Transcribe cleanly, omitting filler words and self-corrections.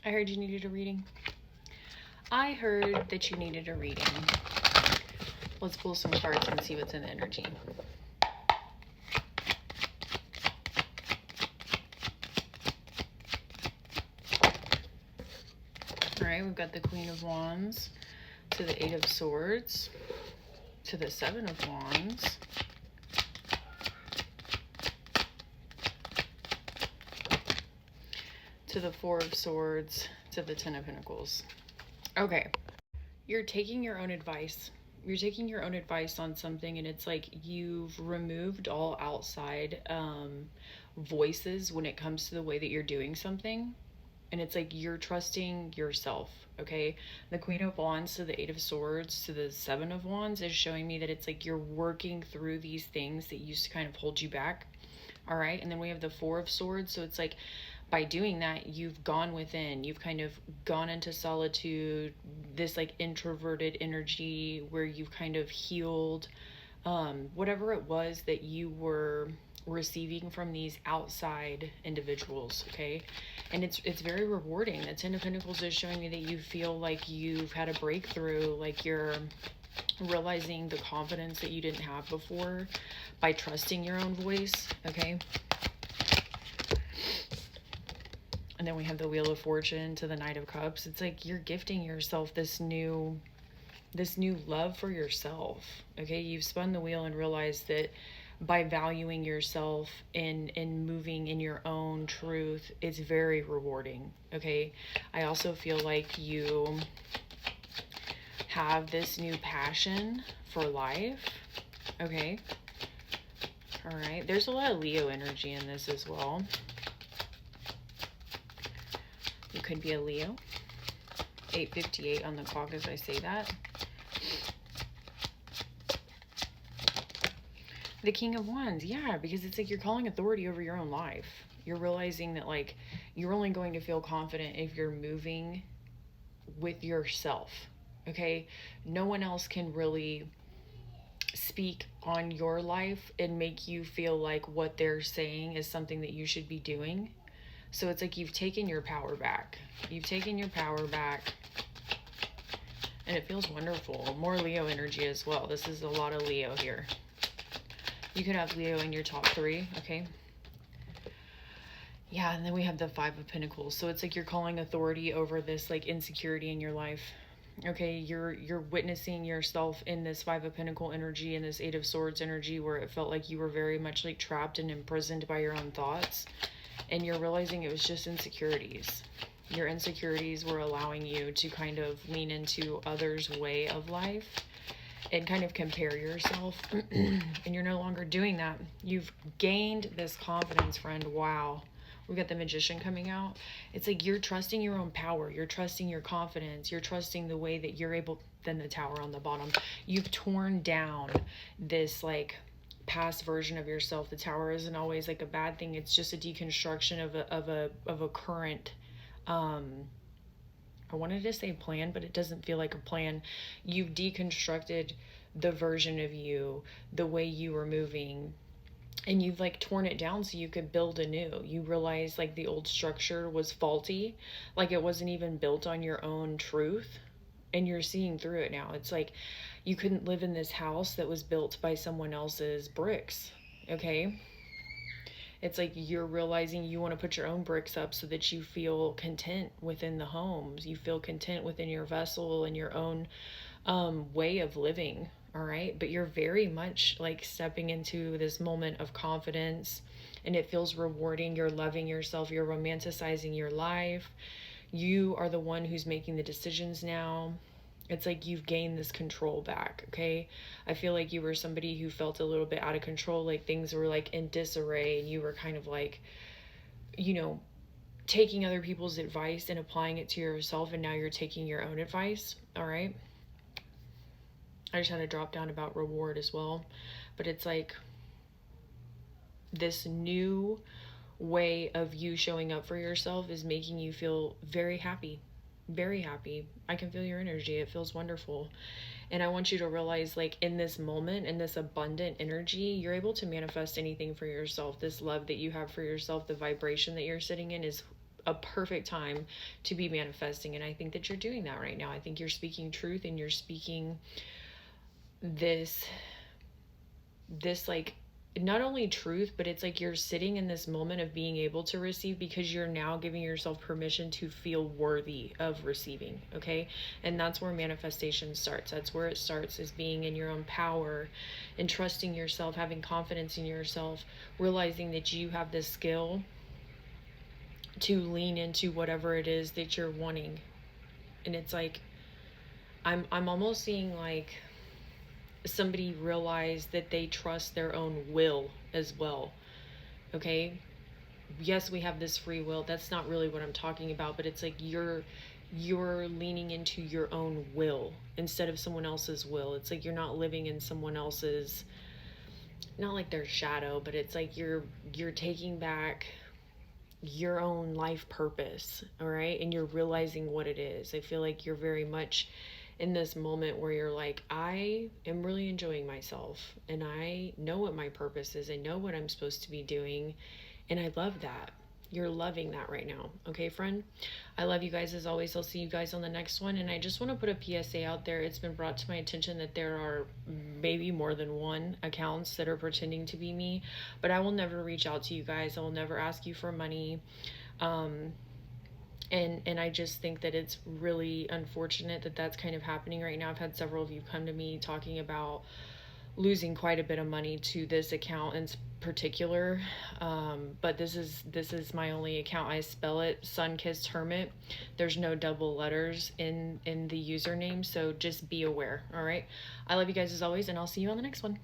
I heard you needed a reading. I heard that you needed a reading. Let's pull some cards and see what's in the energy. Alright, we've got the Queen of Wands to the Eight of Swords to the Seven of Wands to the Four of Swords to the Ten of Pentacles. Okay, you're taking your own advice. You're taking your own advice on something, and it's like you've removed all outside voices when it comes to the way that you're doing something. And it's like you're trusting yourself, okay? The Queen of Wands to the Eight of Swords to the Seven of Wands is showing me that it's like you're working through these things that used to kind of hold you back, all right? And then we have the Four of Swords, so it's like by doing that, you've gone within, you've kind of gone into solitude, this like introverted energy where you've kind of healed whatever it was that you were receiving from these outside individuals, okay? And it's very rewarding. The Ten of Pentacles is showing me that you feel like you've had a breakthrough, like you're realizing the confidence that you didn't have before by trusting your own voice, okay? And then we have the Wheel of Fortune to the Knight of Cups. It's like you're gifting yourself this new love for yourself, okay? You've spun the wheel and realized that by valuing yourself and moving in your own truth, it's very rewarding, okay? I also feel like you have this new passion for life, okay? All right, there's a lot of Leo energy in this as well. You could be a Leo. 8:58 on the clock as I say that. The King of Wands, yeah, because it's like you're calling authority over your own life. You're realizing that like you're only going to feel confident if you're moving with yourself, okay? No one else can really speak on your life and make you feel like what they're saying is something that you should be doing. So it's like you've taken your power back. You've taken your power back. And it feels wonderful. More Leo energy as well. This is a lot of Leo here. You could have Leo in your top 3, okay? Yeah, and then we have the Five of Pentacles. So it's like you're calling authority over this like insecurity in your life. Okay, you're witnessing yourself in this Five of Pentacle energy and this Eight of Swords energy where it felt like you were very much like trapped and imprisoned by your own thoughts. And you're realizing it was just insecurities. Your insecurities were allowing you to kind of lean into others' way of life and kind of compare yourself. And you're no longer doing that. You've gained this confidence, friend. Wow. We got the Magician coming out. It's like you're trusting your own power. You're trusting your confidence. You're trusting the way that you're able. Then the Tower on the bottom. You've torn down this like past version of yourself. The Tower isn't always like a bad thing. It's just a deconstruction of a current I wanted to say plan, but it doesn't feel like a plan. You've deconstructed the version of you, the way you were moving, and you've like torn it down so you could build anew. You realize like the old structure was faulty, like it wasn't even built on your own truth, and you're seeing through it now. It's like you couldn't live in this house that was built by someone else's bricks, okay? It's like you're realizing you want to put your own bricks up so that you feel content within the homes. You feel content within your vessel and your own way of living, all right? But you're very much like stepping into this moment of confidence, and it feels rewarding. You're loving yourself. You're romanticizing your life. You are the one who's making the decisions now. It's like you've gained this control back, okay? I feel like you were somebody who felt a little bit out of control, like things were like in disarray, and you were kind of like, you know, taking other people's advice and applying it to yourself, and now you're taking your own advice, all right? I just had to drop down about reward as well, but it's like this new way of you showing up for yourself is making you feel very happy. Very happy. I can feel your energy. It feels wonderful. And I want you to realize, like, in this moment, in this abundant energy, you're able to manifest anything for yourself. This love that you have for yourself, the vibration that you're sitting in is a perfect time to be manifesting. And I think that you're doing that right now. I think you're speaking truth, and you're speaking this like, not only truth, but it's like you're sitting in this moment of being able to receive, because you're now giving yourself permission to feel worthy of receiving. Okay. And that's where manifestation starts. That's where it starts, is being in your own power and trusting yourself, having confidence in yourself, realizing that you have the skill to lean into whatever it is that you're wanting. And it's like, I'm almost seeing like somebody realize that they trust their own will as well. Okay. Yes, we have this free will. That's not really what I'm talking about, but it's like you're leaning into your own will instead of someone else's will. It's like you're not living in someone else's, not like their shadow, but it's like you're taking back your own life purpose. All right. And you're realizing what it is. I feel like you're very much in this moment where you're like, I am really enjoying myself, and I know what my purpose is. I know what I'm supposed to be doing, and I love that. You're loving that right now. Okay, friend? I love you guys as always. I'll see you guys on the next one. And I just want to put a PSA out there. It's been brought to my attention that there are maybe more than one accounts that are pretending to be me, but I will never reach out to you guys. I will never ask you for money. And I just think that it's really unfortunate that that's kind of happening right now. I've had several of you come to me talking about losing quite a bit of money to this account in particular. But this is my only account. I spell it Sunkissed Hermit. There's no double letters in the username, so just be aware. All right. I love you guys as always, and I'll see you on the next one.